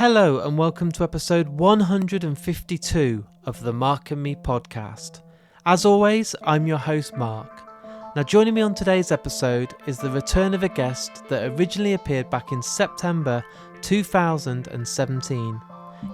Hello and welcome to episode 152 of the Mark and Me podcast. As always, I'm your host Mark. Now joining me on today's episode is the return of a guest that originally appeared back in September 2017.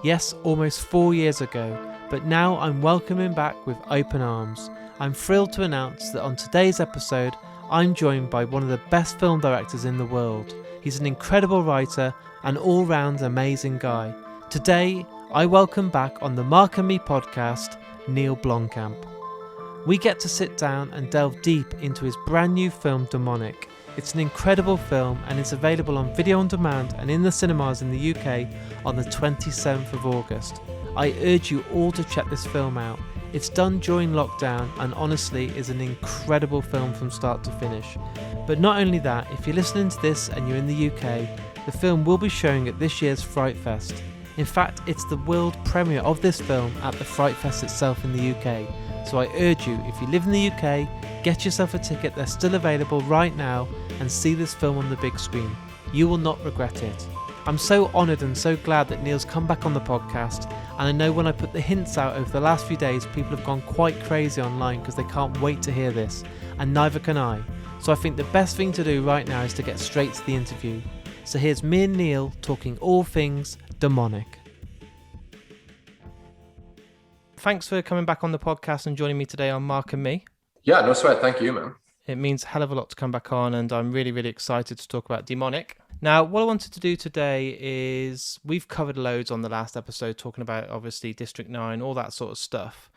Yes, almost 4 years ago, but now I'm welcoming back with open arms. I'm thrilled to announce that on today's episode, I'm joined by one of the best film directors in the world. He's an incredible writer, an all-round amazing guy. Today, I welcome back on the Mark and Me podcast, Neill Blomkamp. We get to sit down and delve deep into his brand new film, Demonic. It's an incredible film and it's available on video on demand and in the cinemas in the UK on the 27th of August. I urge you all to check this film out. It's done during lockdown and honestly is an incredible film from start to finish. But not only that, if you're listening to this and you're in the UK, the film will be showing at this year's Fright Fest. In fact, it's the world premiere of this film at the Fright Fest itself in the UK. So I urge you, if you live in the UK, get yourself a ticket, they're still available right now, and see this film on the big screen. You will not regret it. I'm so honoured and so glad that Neill's come back on the podcast, and I know when I put the hints out over the last few days, people have gone quite crazy online because they can't wait to hear this, and neither can I. So I think the best thing to do right now is to get straight to the interview. So here's me and Neill talking all things demonic. Thanks for coming back on the podcast and joining me today on Mark and Me. Yeah, no sweat. Thank you, man. It means a hell of a lot to come back on, and I'm really, really excited to talk about Demonic. Now, what I wanted to do today is, we've covered loads on the last episode, talking about, obviously, District 9, all that sort of stuff.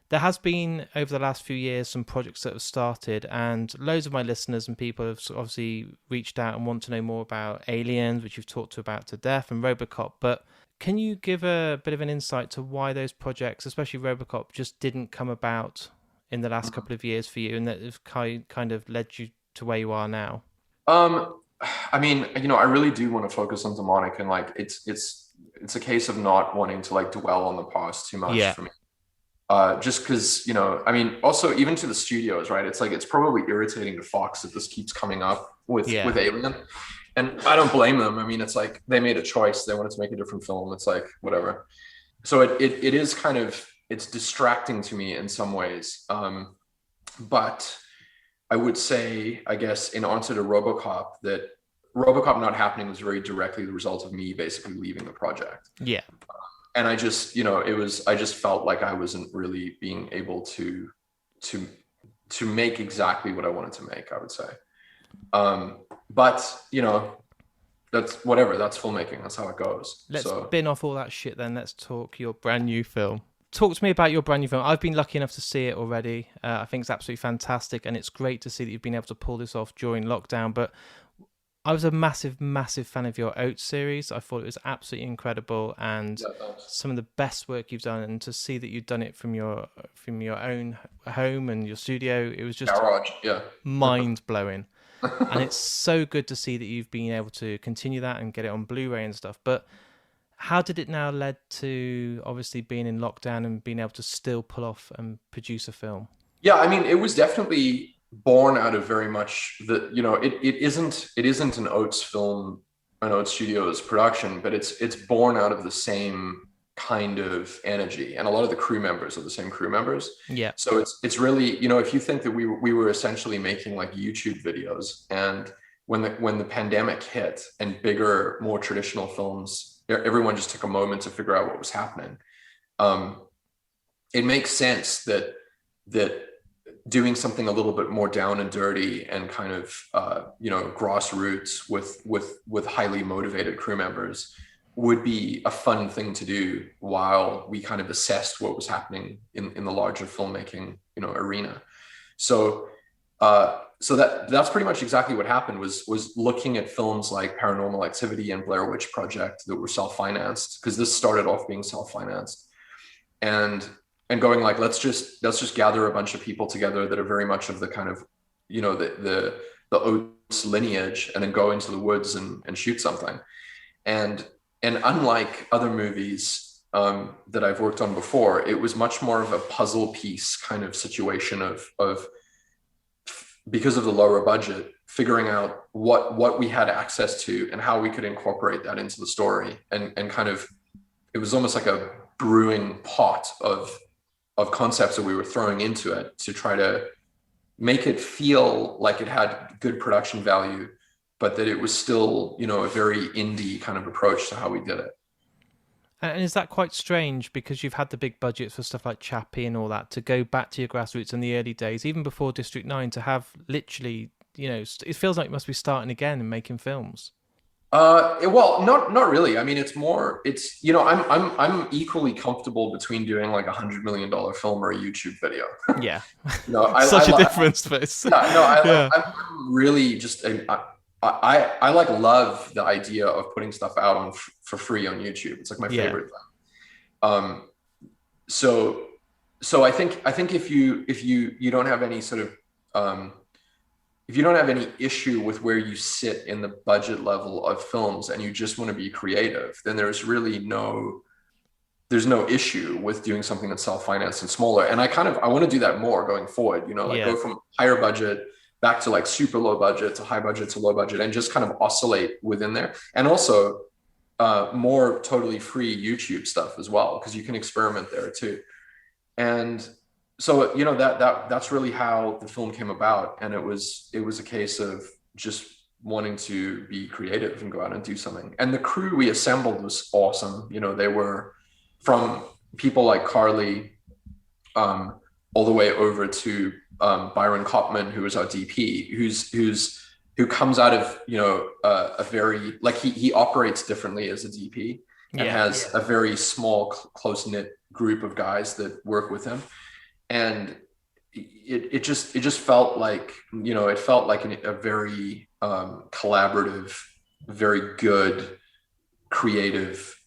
There has been, over the last few years, some projects that have started, and loads of my listeners and people have obviously reached out and want to know more about Aliens, which you've talked about to death, and Robocop. But can you give a bit of an insight to why those projects, especially Robocop, just didn't come about in the last couple of years for you, and that have kind of led you to where you are now? I mean, I really do want to focus on Demonic, and like it's a case of not wanting to like dwell on the past too much for me. Just because, I mean, also even to the studios, right? It's like, it's probably irritating to Fox that this keeps coming up with Alien. And I don't blame them. I mean, it's like, they made a choice. They wanted to make a different film. It's like, whatever. So it is kind of, it's distracting to me in some ways. But I would say, I guess, in answer to Robocop, that Robocop not happening was very directly the result of me basically leaving the project. Yeah. And I just, I just felt like I wasn't really being able to make exactly what I wanted to make, I would say. But, that's whatever, that's filmmaking. That's how it goes. Let's spin off all that shit then. Let's talk your brand new film. Talk to me about your brand new film. I've been lucky enough to see it already. I think it's absolutely fantastic. And it's great to see that you've been able to pull this off during lockdown. But I was a massive, massive fan of your Oats series. I thought it was absolutely incredible and some of the best work you've done. And to see that you've done it from your own home and your studio, it was just mind-blowing. And it's so good to see that you've been able to continue that and get it on Blu-ray and stuff. But how did it now lead to obviously being in lockdown and being able to still pull off and produce a film? Yeah, I mean, it was definitely born out of very much the, it isn't an Oats film, an Oats Studios production, but it's born out of the same kind of energy, and a lot of the crew members are the same crew members. Yeah. So it's really, if you think that we were essentially making like YouTube videos, and when the pandemic hit and bigger, more traditional films, everyone just took a moment to figure out what was happening. It makes sense that doing something a little bit more down and dirty and kind of, grassroots with highly motivated crew members would be a fun thing to do while we kind of assessed what was happening in the larger filmmaking, arena. So that's pretty much exactly what happened, was looking at films like Paranormal Activity and Blair Witch Project that were self-financed, because this started off being self-financed, and going like, let's just gather a bunch of people together that are very much of the kind of, the Oats lineage, and then go into the woods and shoot something. And unlike other movies that I've worked on before, it was much more of a puzzle piece kind of situation of because of the lower budget, figuring out what we had access to and how we could incorporate that into the story, and kind of, it was almost like a brewing pot of concepts that we were throwing into it to try to make it feel like it had good production value, but that it was still, a very indie kind of approach to how we did it. And is that quite strange, because you've had the big budgets for stuff like Chappie and all that, to go back to your grassroots in the early days, even before District 9, to have literally, it feels like you must be starting again and making films. Well, not really. I mean, I'm equally comfortable between doing like $100 million film or a YouTube video. Yeah. Such a difference, but I'm really just, I like love the idea of putting stuff out for free on YouTube. It's like my favorite thing. So I think if you don't have any sort of, if you don't have any issue with where you sit in the budget level of films and you just want to be creative, then there's really no issue with doing something that's self-financed and smaller. And I want to do that more going forward, go from higher budget back to like super low budget to high budget to low budget, and just kind of oscillate within there. And also more totally free YouTube stuff as well, because you can experiment there too. And so, that's really how the film came about. And it was a case of just wanting to be creative and go out and do something. And the crew we assembled was awesome. They were from people like Carly, all the way over to Byron Kopman, who was our DP, who comes out of, a very, like, he operates differently as a DP and has a very small, close-knit group of guys that work with him. And it just felt like, it felt like a very collaborative, very good, creative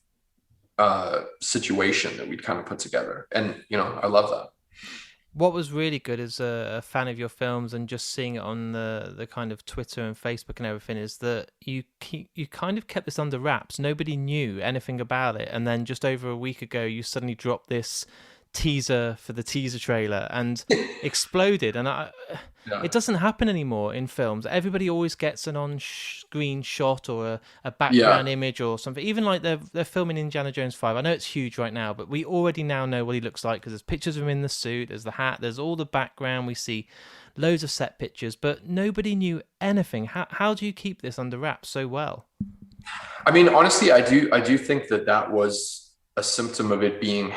situation that we'd kind of put together. And, I love that. What was really good as a fan of your films, and just seeing it on the kind of Twitter and Facebook and everything, is that you kind of kept this under wraps. Nobody knew anything about it. And then just over a week ago, you suddenly dropped this teaser for the teaser trailer and exploded. And it doesn't happen anymore in films. Everybody always gets an on-screen shot or a background image or something. Even like they're filming Indiana Jones 5. I know it's huge right now, but we already now know what he looks like, because there's pictures of him in the suit, there's the hat, there's all the background. We see loads of set pictures, but nobody knew anything. How do you keep this under wraps so well? I mean, honestly, I do think that was a symptom of it being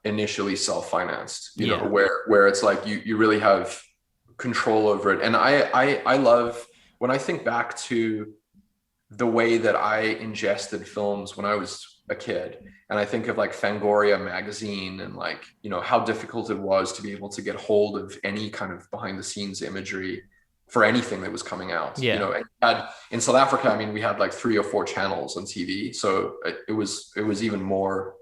initially self-financed, you know, where it's like you really have control over it. And I love, when I think back to the way that I ingested films when I was a kid, and I think of like Fangoria magazine, and like, you know, how difficult it was to be able to get hold of any kind of behind the scenes imagery for anything that was coming out. You know, and in South Africa, I mean, we had like 3 or 4 channels on TV, so it was even more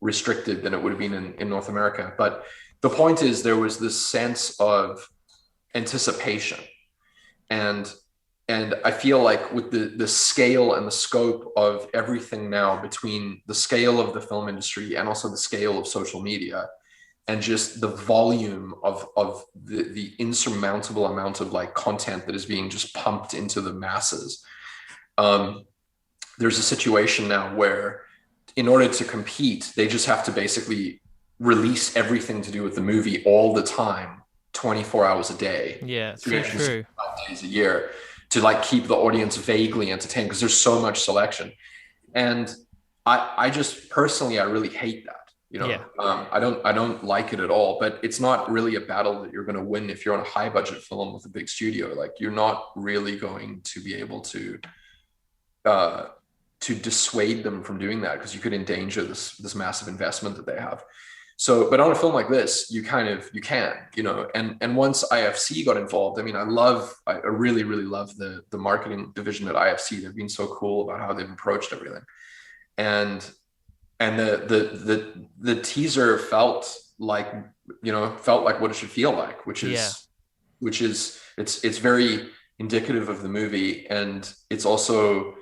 restricted than it would have been in North America. But the point is, there was this sense of anticipation, and I feel like with the scale and the scope of everything now, between the scale of the film industry and also the scale of social media, and just the volume of the insurmountable amount of like content that is being just pumped into the masses. There's a situation now where, in order to compete, they just have to basically release everything to do with the movie all the time, 24 hours a day. Yeah, it's so true. 5 days a year, to like keep the audience vaguely entertained, because there's so much selection. And I just personally, I really hate that. You know, I don't like it at all. But it's not really a battle that you're going to win if you're on a high budget film with a big studio. Like, you're not really going to be able to dissuade them from doing that, because you could endanger this massive investment that they have. So, but on a film like this, you can, you know, and once IFC got involved, I mean, I really, really love the marketing division at IFC. They've been so cool about how they've approached everything. And the teaser felt like what it should feel like, which is it's very indicative of the movie. And it's also,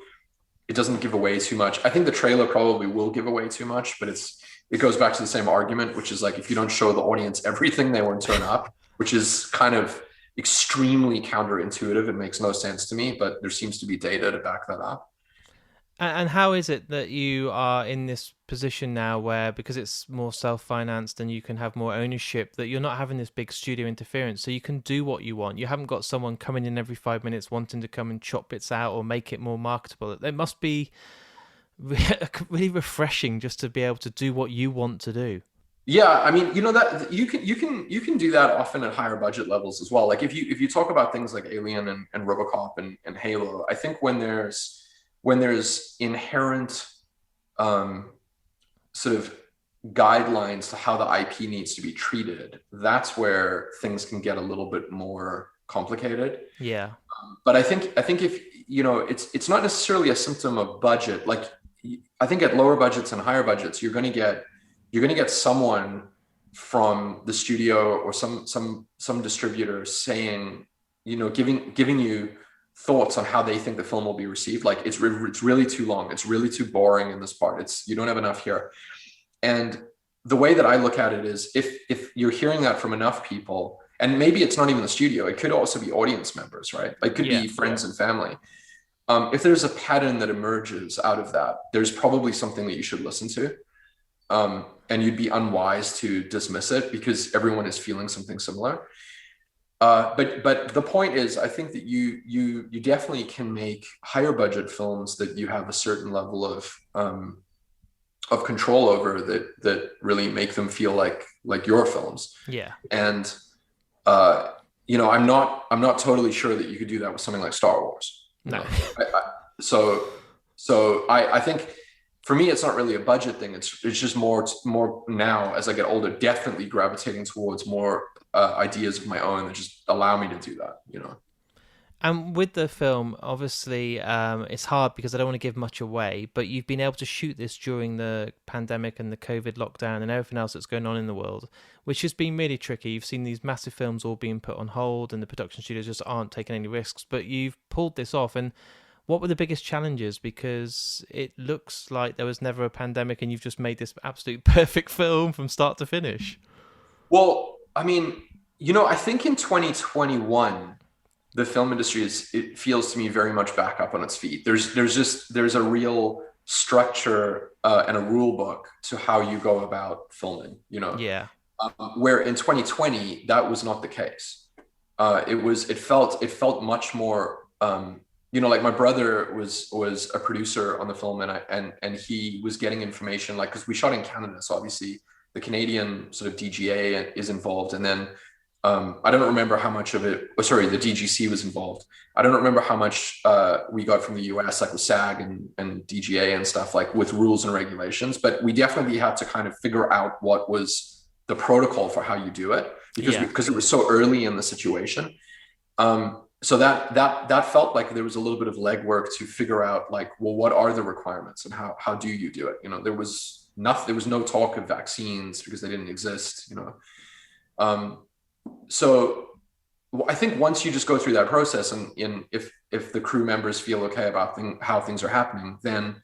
it doesn't give away too much. I think the trailer probably will give away too much, but it goes back to the same argument, which is like, if you don't show the audience everything, they won't turn up, which is kind of extremely counterintuitive. It makes no sense to me, but there seems to be data to back that up. And how is it that you are in this position now where, because it's more self-financed and you can have more ownership, that you're not having this big studio interference, so you can do what you want? You haven't got someone coming in every 5 minutes wanting to come and chop bits out or make it more marketable. It must be really refreshing just to be able to do what you want to do. Yeah, I mean, that you can do that often at higher budget levels as well. Like if you talk about things like Alien and RoboCop and Halo, I think when there's inherent sort of guidelines to how the IP needs to be treated, that's where things can get a little bit more complicated. Yeah. But I think if it's not necessarily a symptom of budget. Like I think at lower budgets and higher budgets, you're going to get someone from the studio or some distributor saying, giving you thoughts on how they think the film will be received. Like it's really too long. It's really too boring in this part. You don't have enough here. And the way that I look at it is if you're hearing that from enough people, and maybe it's not even the studio, it could also be audience members, right? It could be friends and family. If there's a pattern that emerges out of that, there's probably something that you should listen to. And you'd be unwise to dismiss it because everyone is feeling something similar. But the point is, I think that you definitely can make higher budget films that you have a certain level of control over that really make them feel like your films. Yeah. And I'm not totally sure that you could do that with something like Star Wars. No. So I think for me, it's not really a budget thing. It's just more now as I get older, definitely gravitating towards more ideas of my own that just allow me to do that, And with the film, obviously, it's hard because I don't want to give much away, but you've been able to shoot this during the pandemic and the COVID lockdown and everything else that's going on in the world, which has been really tricky. You've seen these massive films all being put on hold and the production studios just aren't taking any risks, but you've pulled this off. And what were the biggest challenges? Because it looks like there was never a pandemic and you've just made this absolute perfect film from start to finish. Well, I mean, I think in 2021, the film industry it feels to me very much back up on its feet. There's a real structure and a rule book to how you go about filming, Yeah. Where in 2020, that was not the case. It felt much more, like my brother was a producer on the film and he was getting information, like, because we shot in Canada. So obviously the Canadian sort of DGA is involved. And then I don't remember how much of it, the DGC was involved. I don't remember how much we got from the US, like with SAG and DGA and stuff, like with rules and regulations. But we definitely had to kind of figure out what was the protocol for how you do it because it was so early in the situation. So that felt like there was a little bit of legwork to figure out, like, well, what are the requirements and how do you do it? There was no talk of vaccines because they didn't exist, So I think once you just go through that process and if the crew members feel okay about how things are happening, then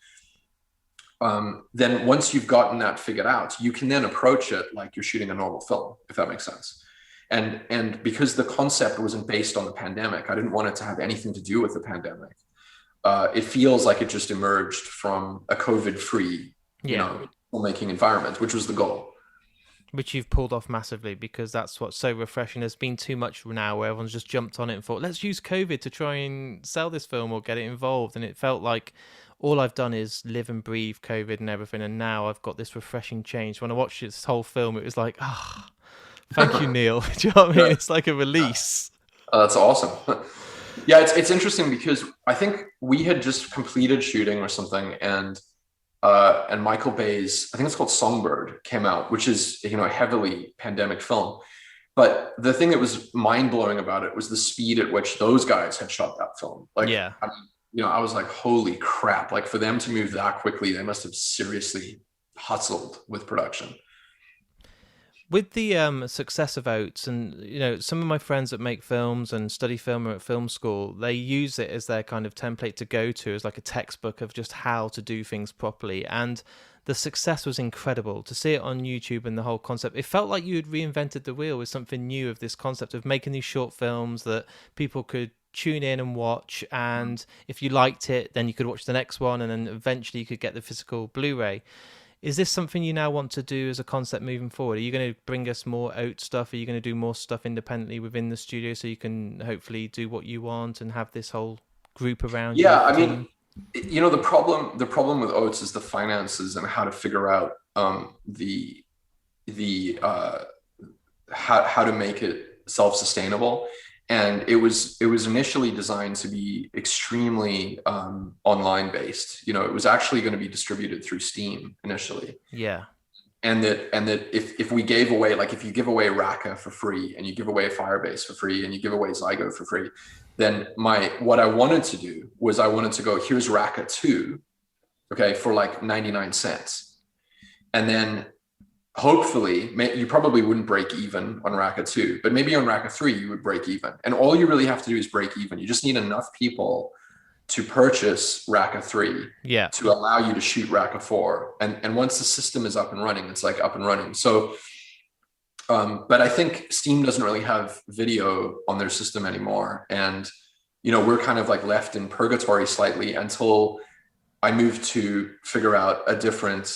once you've gotten that figured out, you can then approach it like you're shooting a normal film, if that makes sense. And because the concept wasn't based on the pandemic, I didn't want it to have anything to do with the pandemic. It feels like it just emerged from a COVID-free, filmmaking environment, which was the goal. Which you've pulled off massively, because that's what's so refreshing. There's been too much now where everyone's just jumped on it and thought, let's use COVID to try and sell this film or get it involved. And it felt like all I've done is live and breathe COVID and everything. And now I've got this refreshing change. When I watched this whole film, it was like, thank you, Neill. Do you know what I mean? It's like a release. That's awesome. Yeah, it's interesting because I think we had just completed shooting or something, and Michael Bay's, I think it's called Songbird, came out, which is a heavily pandemic film. But the thing that was mind blowing about it was the speed at which those guys had shot that film. Like, yeah, I mean, I was like, holy crap! Like, for them to move that quickly, they must have seriously hustled with production. With the success of Oates, and some of my friends that make films and study film or at film school, they use it as their kind of template to go to, as like a textbook of just how to do things properly. And the success was incredible. To see it on YouTube and the whole concept, it felt like you had reinvented the wheel with something new of this concept of making these short films that people could tune in and watch, and if you liked it, then you could watch the next one, and then eventually you could get the physical Blu-ray. Is this something you now want to do as a concept moving forward? Are you going to bring us more out stuff? Are you going to do more stuff independently within the studio so you can hopefully do what you want and have this whole group around you? Yeah, I mean, you know, the problem with Oates is the finances and how to figure out the how to make it self-sustainable. And it was initially designed to be extremely online based. You know, it was actually going to be distributed through Steam initially. Yeah. And that if we gave away, like if you give away Raqqa for free, and you give away Firebase for free, and you give away Zygo for free, then what I wanted to do was I wanted to go, here's Raqqa 2, okay, for like 99 cents. And then hopefully, you probably wouldn't break even on Raqqa 2, but maybe on Raqqa 3, you would break even. And all you really have to do is break even. You just need enough people to purchase Raqqa 3 to allow you to shoot Raqqa 4. And once the system is up and running, it's like up and running. So, but I think Steam doesn't really have video on their system anymore. And, you know, we're kind of like left in purgatory slightly until I move to figure out a different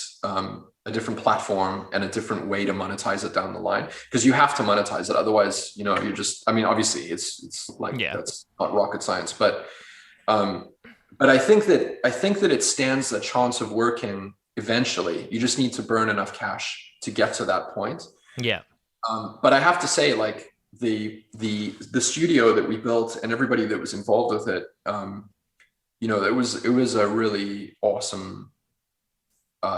platform and a different way to monetize it down the line, because you have to monetize it. Otherwise, you know, you're just, I mean, obviously it's like, that's not rocket science, but I think that it stands a chance of working eventually. You just need to burn enough cash to get to that point. Yeah. But I have to say, like the studio that we built and everybody that was involved with it, you know, it was a really awesome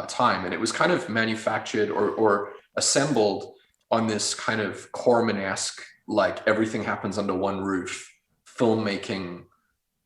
time, and it was kind of manufactured or assembled on this kind of Corman-esque, like everything happens under one roof, filmmaking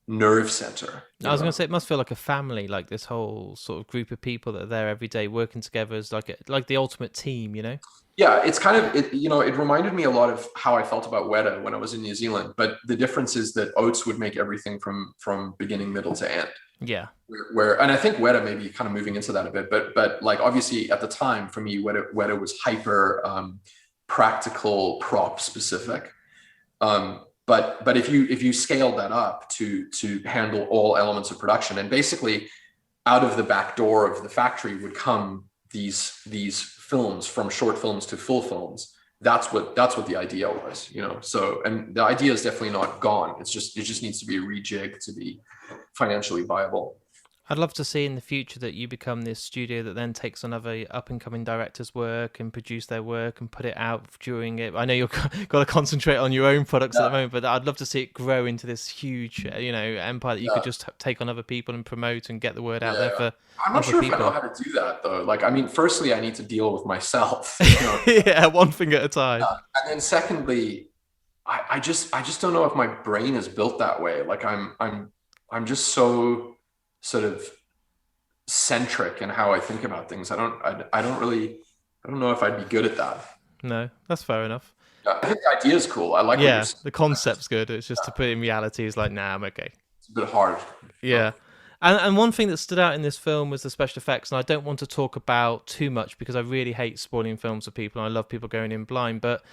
nerve center. I was going to say, it must feel like a family, like this whole sort of group of people that are there every day working together as like the ultimate team, you know? Yeah, it's kind of, you know, it reminded me a lot of how I felt about Weta when I was in New Zealand, but the difference is that Oates would make everything from beginning, middle to end. Yeah. Where and I think Weta may be kind of moving into that a bit, but like obviously at the time for me, Weta was hyper practical, prop specific. But if you scaled that up to handle all elements of production, and basically out of the back door of the factory would come these films, from short films to full films. That's what the idea was, you know. So, and the idea is definitely not gone. It just needs to be rejigged to be financially viable. I'd love to see in the future that you become this studio that then takes on other up-and-coming directors' work and produce their work and put it out during it. I know you've got to concentrate on your own products at the moment, but I'd love to see it grow into this huge, you know, empire that you could just take on other people and promote and get the word out there for I'm not sure people. if I know how to do that, though. Like, I mean, firstly, I need to deal with myself. You know? Yeah, one thing at a time. And then secondly, I just don't know if my brain is built that way. Like, I'm just so sort of centric in how I think about things. I don't know if I'd be good at that. No, that's fair enough. Yeah, I think the idea is cool. I like the concept's good. It's just to put it in reality is like, nah, I'm okay. It's a bit hard. Yeah. And one thing that stood out in this film was the special effects, and I don't want to talk about too much because I really hate spoiling films for people, and I love people going in blind, but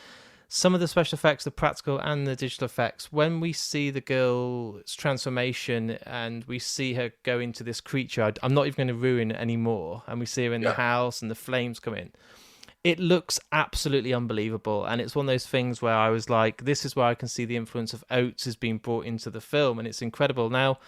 some of the special effects, the practical and the digital effects, when we see the girl's transformation and we see her go into this creature, I'm not even going to ruin it anymore, and we see her in the house and the flames come in, it looks absolutely unbelievable. And it's one of those things where I was like, this is where I can see the influence of Oates is being brought into the film, and it's incredible. Now,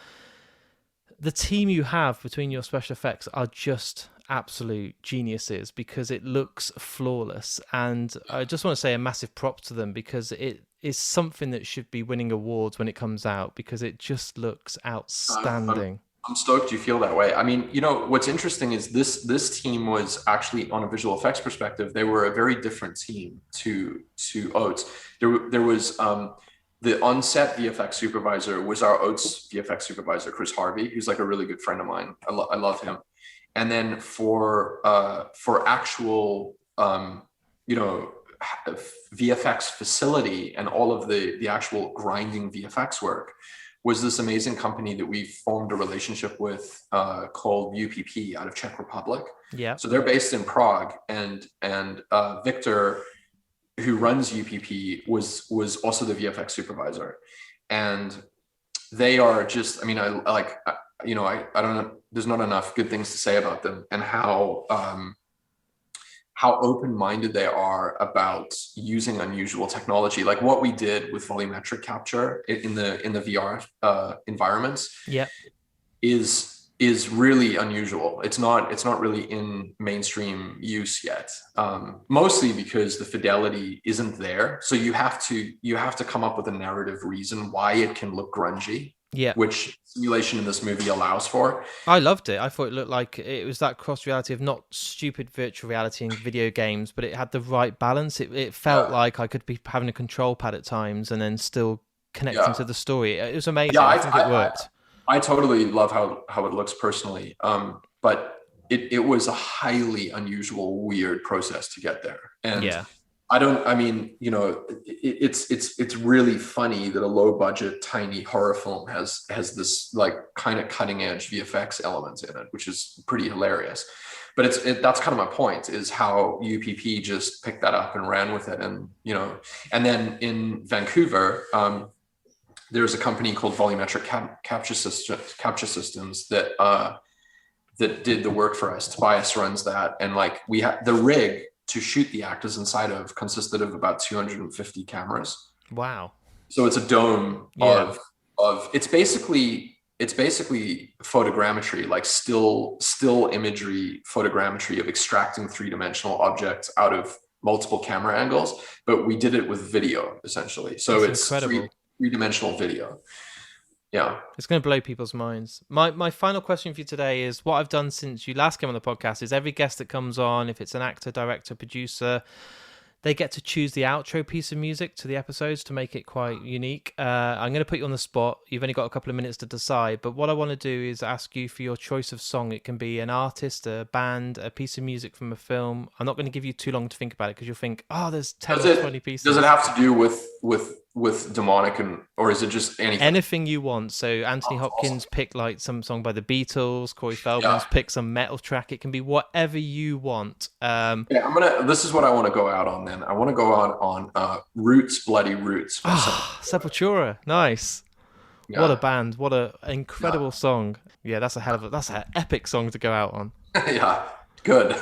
the team you have between your special effects are just absolute geniuses because it looks flawless, and I just want to say a massive prop to them because it is something that should be winning awards when it comes out because it just looks outstanding. I'm stoked you feel that way. I mean, you know, what's interesting is this team was actually, on a visual effects perspective, they were a very different team to Oates. There was the on-set VFX supervisor was our Oates VFX supervisor, Chris Harvey, who's like a really good friend of mine. I love him. And then for actual, you know, VFX facility and all of the actual grinding VFX work was this amazing company that we formed a relationship with called UPP out of Czech Republic. Yeah. So they're based in Prague, and Victor, who runs UPP, was also the VFX supervisor, and they are just, I mean, I don't know, there's not enough good things to say about them, and how open-minded they are about using unusual technology, like what we did with volumetric capture in the VR environments. Yeah, is really unusual. It's not really in mainstream use yet, mostly because the fidelity isn't there. So you have to come up with a narrative reason why it can look grungy. Yeah, which simulation in this movie allows for. I loved it. I thought it looked like it was that cross reality of not stupid virtual reality in video games, but it had the right balance. It felt like I could be having a control pad at times and then still connecting to the story. It was amazing. Yeah, I think it worked. I totally love how it looks personally, but it was a highly unusual, weird process to get there. And yeah. It's really funny that a low budget, tiny horror film has this like kind of cutting edge VFX elements in it, which is pretty hilarious. But that's kind of my point, is how UPP just picked that up and ran with it. And, and then in Vancouver, there's a company called Volumetric Capture Systems that did the work for us. Tobias runs that. And like we had the rig to shoot the actors inside of consisted of about 250 cameras. Wow. So it's a dome of it's basically photogrammetry, like still imagery photogrammetry of extracting three-dimensional objects out of multiple camera angles, but we did it with video essentially. So it's incredible. Three-dimensional video. Yeah. It's going to blow people's minds. My final question for you today is, what I've done since you last came on the podcast is every guest that comes on, if it's an actor, director, producer, they get to choose the outro piece of music to the episodes to make it quite unique. I'm going to put you on the spot. You've only got a couple of minutes to decide, but what I want to do is ask you for your choice of song. It can be an artist, a band, a piece of music from a film. I'm not going to give you too long to think about it because you'll think, there's 10 or 20 pieces. Does it have to do with demonic, or is it just anything? Anything you want. So Anthony Hopkins picked like some song by the Beatles, Corey Feldman's picked some metal track. It can be whatever you want. This is what I want to go out on then. I want to go out on Roots, Bloody Roots. Sepultura. Nice. Yeah. What a band. What an incredible song. Yeah, that's an epic song to go out on. Yeah, good.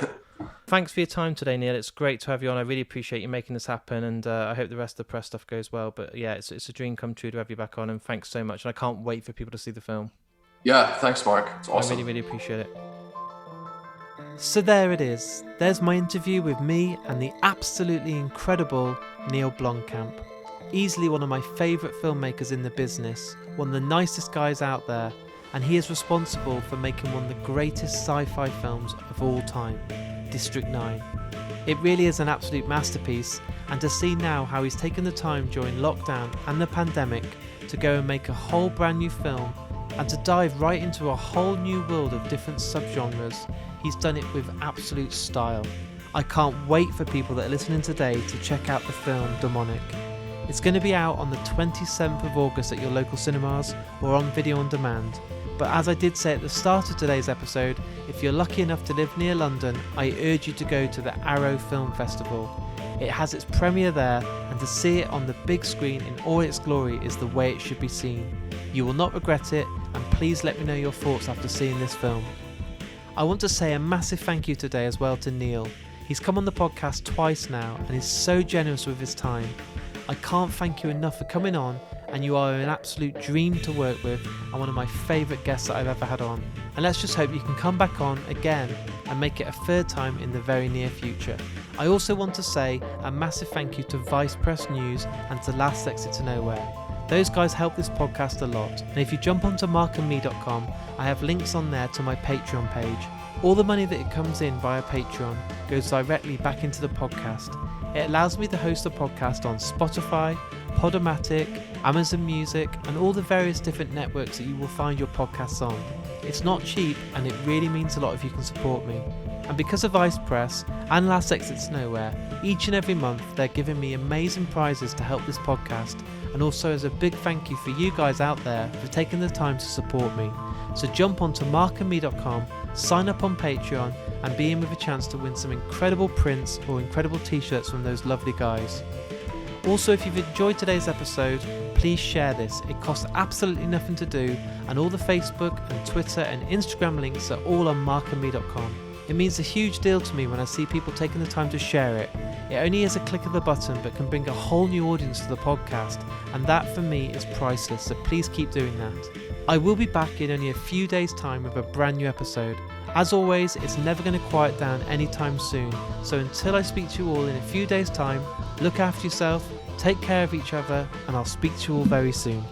Thanks for your time today, Neill. It's great to have you on. I really appreciate you making this happen, and I hope the rest of the press stuff goes well. But yeah, it's a dream come true to have you back on, and thanks so much. And I can't wait for people to see the film. Yeah, thanks, Mark. It's awesome. I really, really appreciate it. So there it is. There's my interview with me and the absolutely incredible Neill Blomkamp. Easily one of my favourite filmmakers in the business, one of the nicest guys out there, and he is responsible for making one of the greatest sci-fi films of all time, District 9. It really is an absolute masterpiece, and to see now how he's taken the time during lockdown and the pandemic to go and make a whole brand new film and to dive right into a whole new world of different subgenres, he's done it with absolute style. I can't wait for people that are listening today to check out the film Demonic. It's going to be out on the 27th of August at your local cinemas or on video on demand. But as I did say at the start of today's episode, if you're lucky enough to live near London, I urge you to go to the Arrow Film Festival. It has its premiere there, and to see it on the big screen in all its glory is the way it should be seen. You will not regret it, and please let me know your thoughts after seeing this film. I want to say a massive thank you today as well to Neill. He's come on the podcast twice now and is so generous with his time. I can't thank you enough for coming on, and you are an absolute dream to work with and one of my favourite guests that I've ever had on. And let's just hope you can come back on again and make it a third time in the very near future. I also want to say a massive thank you to Vice Press News and to Last Exit to Nowhere. Those guys help this podcast a lot, and if you jump onto markandme.com, I have links on there to my Patreon page. All the money that it comes in via Patreon goes directly back into the podcast. It allows me to host the podcast on Spotify, Podomatic, Amazon Music, and all the various different networks that you will find your podcasts on. It's not cheap, and it really means a lot if you can support me. And because of Vice Press and Last Exit to Nowhere, each and every month they're giving me amazing prizes to help this podcast, and also as a big thank you for you guys out there for taking the time to support me. So jump onto markandme.com, sign up on Patreon, and be in with a chance to win some incredible prints or incredible t-shirts from those lovely guys. Also, if you've enjoyed today's episode, please share this. It costs absolutely nothing to do, and all the Facebook and Twitter and Instagram links are all on markandme.com. It means a huge deal to me when I see people taking the time to share it. It only is a click of the button, but can bring a whole new audience to the podcast, and that for me is priceless, so please keep doing that. I will be back in only a few days' time with a brand new episode. As always, it's never going to quiet down anytime soon, so until I speak to you all in a few days' time, look after yourself, take care of each other, and I'll speak to you all very soon.